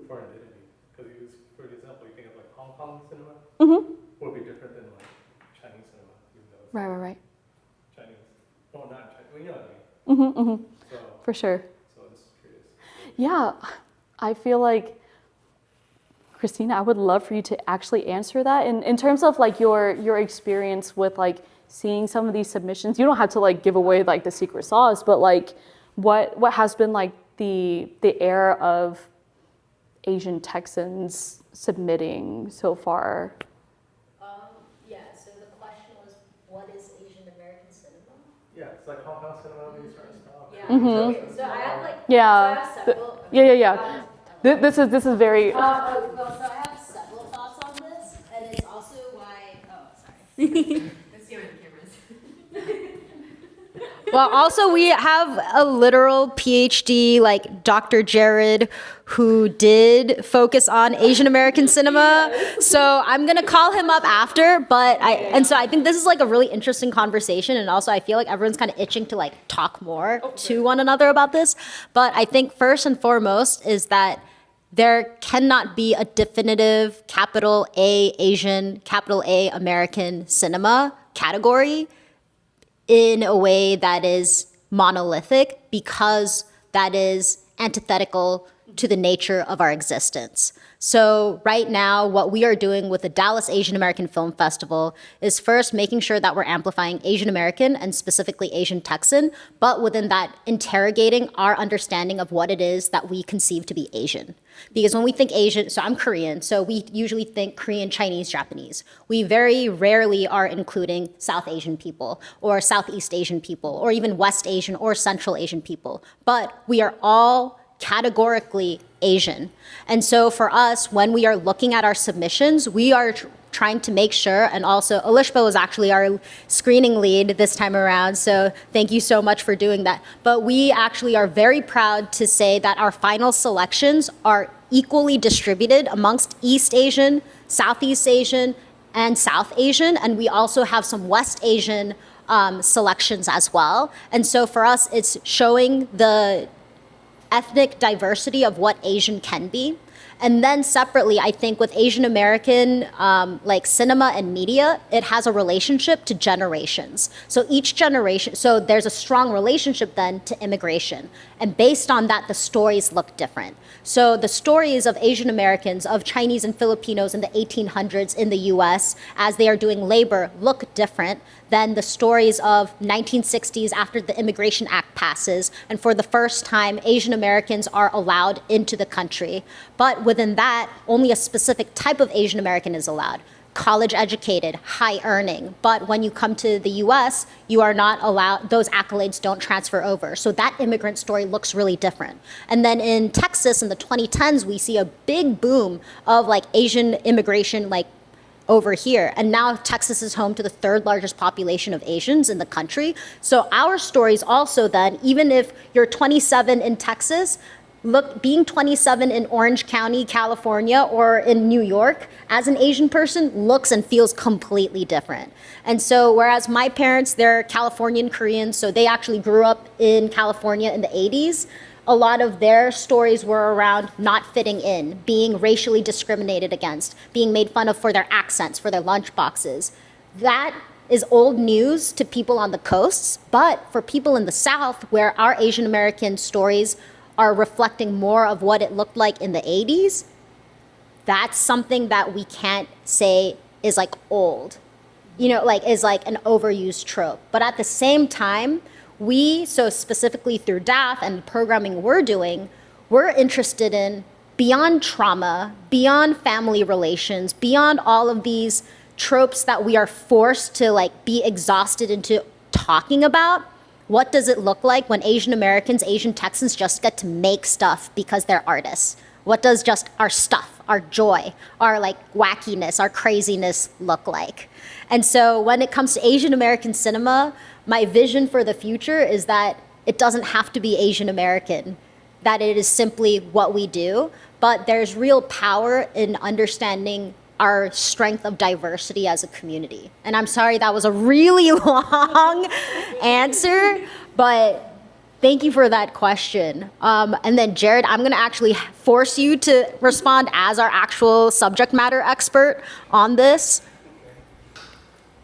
Speaker 9: for identity, because for example, you think of like Hong Kong cinema would be different than like Chinese cinema, even though it's
Speaker 2: Right.
Speaker 9: Chinese. Oh, not Chinese, well, you know what I mean. So,
Speaker 2: For sure.
Speaker 9: So I'm just curious.
Speaker 2: Yeah, I feel like, Christina, I would love for you to actually answer that. In terms of like your experience with like seeing some of these submissions, you don't have to like give away like the secret sauce, but like what has been like the era of Asian Texans submitting so far?
Speaker 1: Yeah, so the question was, what is Asian American cinema?
Speaker 9: Yeah, it's like Hong Kong cinema, these sort of stuff.
Speaker 1: Yeah. Okay, so I have like,
Speaker 2: Yeah.
Speaker 1: so I have several.
Speaker 2: Yeah. This is very.
Speaker 1: Well, so I have several thoughts on this, and it's also why. Oh, sorry. Let's see where the camera is.
Speaker 10: Well, also we have a literal PhD, like Dr. Jared, who did focus on Asian American cinema. So I'm gonna call him up after, so I think this is like a really interesting conversation, and also I feel like everyone's kind of itching to like talk more to one another about this. But I think first and foremost is that there cannot be a definitive capital A Asian, capital A American cinema category in a way that is monolithic, because that is antithetical to the nature of our existence. So right now, what we are doing with the Dallas Asian American Film Festival is first making sure that we're amplifying Asian American and specifically Asian Texan, but within that, interrogating our understanding of what it is that we conceive to be Asian. Because when we think Asian, so I'm Korean, so we usually think Korean, Chinese, Japanese. We very rarely are including South Asian people or Southeast Asian people or even West Asian or Central Asian people. But we are all categorically Asian. And so for us, when we are looking at our submissions, we are trying to make sure, and also Elishba was actually our screening lead this time around, so thank you so much for doing that. But we actually are very proud to say that our final selections are equally distributed amongst East Asian, Southeast Asian, and South Asian, and we also have some West Asian selections as well. And so for us, it's showing the ethnic diversity of what Asian can be.
Speaker 1: And then separately, I think with Asian American like cinema and media, it has a relationship to generations. So each generation, so there's a strong relationship then to immigration. And based on that, the stories look different. So the stories of Asian Americans, of Chinese and Filipinos in the 1800s in the US as they are doing labor look different than the stories of 1960s after the Immigration Act passes. And for the first time, Asian Americans are allowed into the country. But within that, only a specific type of Asian American is allowed. College educated, high earning. But when you come to the US, you are not allowed, those accolades don't transfer over. So that immigrant story looks really different. And then in Texas in the 2010s, we see a big boom of like Asian immigration like over here. And now Texas is home to the third largest population of Asians in the country. So our stories also then, even if you're 27 in Texas, look, being 27 in Orange County, California, or in New York as an Asian person looks and feels completely different. And so whereas my parents, they're Californian Koreans, so they actually grew up in California in the 80s, a lot of their stories were around not fitting in, being racially discriminated against, being made fun of for their accents, for their lunch boxes. That is old news to people on the coasts, but for people in the South, where our Asian American stories are reflecting more of what it looked like in the 80s, that's something that we can't say is like old, you know, like is like an overused trope. But at the same time, so specifically through DAAFF and the programming we're doing, we're interested in beyond trauma, beyond family relations, beyond all of these tropes that we are forced to like be exhausted into talking about. What does it look like when Asian Americans, Asian Texans just get to make stuff because they're artists? What does just our stuff, our joy, our like wackiness, our craziness look like? And so when it comes to Asian American cinema, my vision for the future is that it doesn't have to be Asian American, that it is simply what we do, but there's real power in understanding our strength of diversity as a community. And I'm sorry that was a really long answer, but thank you for that question. And then Jared, I'm gonna actually force you to respond as our actual subject matter expert on this.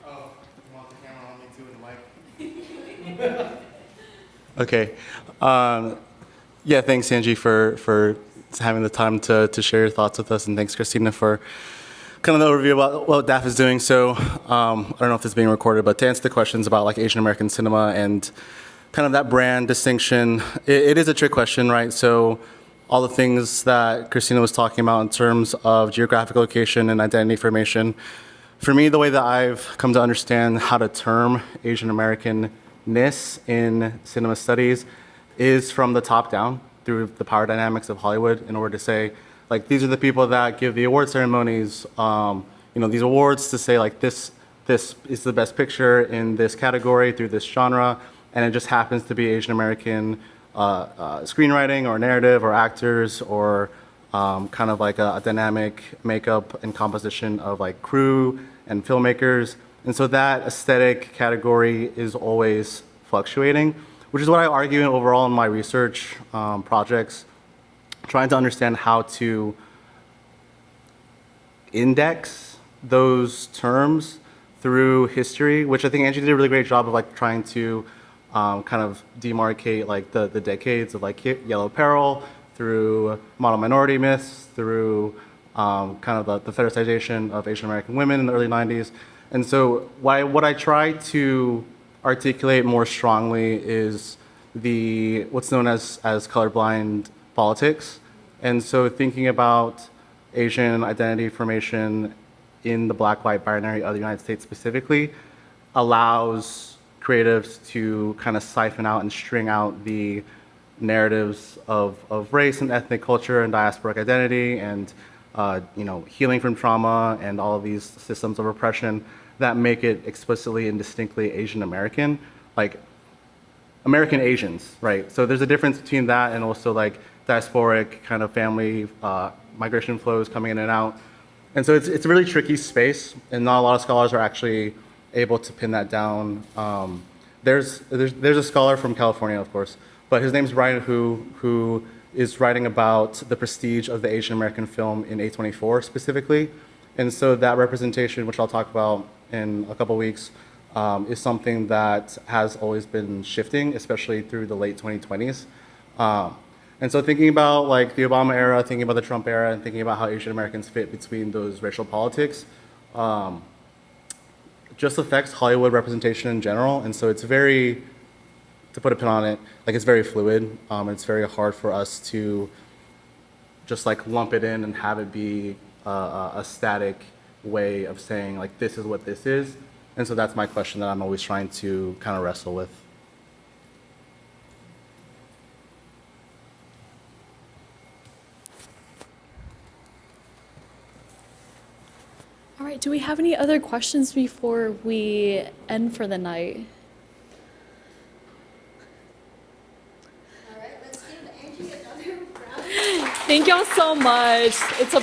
Speaker 11: Oh, you want the camera on me too and the mic? Okay. Yeah, thanks Angie for having the time to share your thoughts with us, and thanks Christina for kind of the overview about what DAAFF is doing. So I don't know if this is being recorded, but to answer the questions about like Asian American cinema and kind of that brand distinction, it is a trick question, right? So all the things that Christina was talking about in terms of geographic location and identity formation, for me, the way that I've come to understand how to term Asian Americanness in cinema studies is from the top down through the power dynamics of Hollywood, in order to say, like, these are the people that give the award ceremonies, these awards to say, like, this is the best picture in this category through this genre, and it just happens to be Asian American screenwriting or narrative or actors or kind of like a dynamic makeup and composition of like crew and filmmakers. And so that aesthetic category is always fluctuating, which is what I argue overall in my research projects, trying to understand how to index those terms through history, which I think Angie did a really great job of like trying to kind of demarcate like the decades of like Yellow Peril through model minority myths, through kind of the fetishization of Asian American women in the early 90s. And so what I try to articulate more strongly is what's known as colorblind politics. And so thinking about Asian identity formation in the black-white binary of the United States specifically allows creatives to kind of siphon out and string out the narratives of race and ethnic culture and diasporic identity and healing from trauma and all of these systems of oppression that make it explicitly and distinctly Asian American, like American Asians, right? So there's a difference between that and also like diasporic kind of family migration flows coming in and out. And so it's a really tricky space, and not a lot of scholars are actually able to pin that down. There's a scholar from California, of course, but his name's Brian who is writing about the prestige of the Asian American film in A24 specifically. And so that representation, which I'll talk about in a couple weeks, is something that has always been shifting, especially through the late 2020s. And so thinking about like the Obama era, thinking about the Trump era, and thinking about how Asian Americans fit between those racial politics, just affects Hollywood representation in general. And so it's very, to put a pin on it, like it's very fluid. It's very hard for us to just like lump it in and have it be a static way of saying like this is what this is. And so that's my question that I'm always trying to kind of wrestle with.
Speaker 2: All right, do we have any other questions before we end for the night?
Speaker 1: All right, let's give Angie another round.
Speaker 2: Thank y'all so much. It's a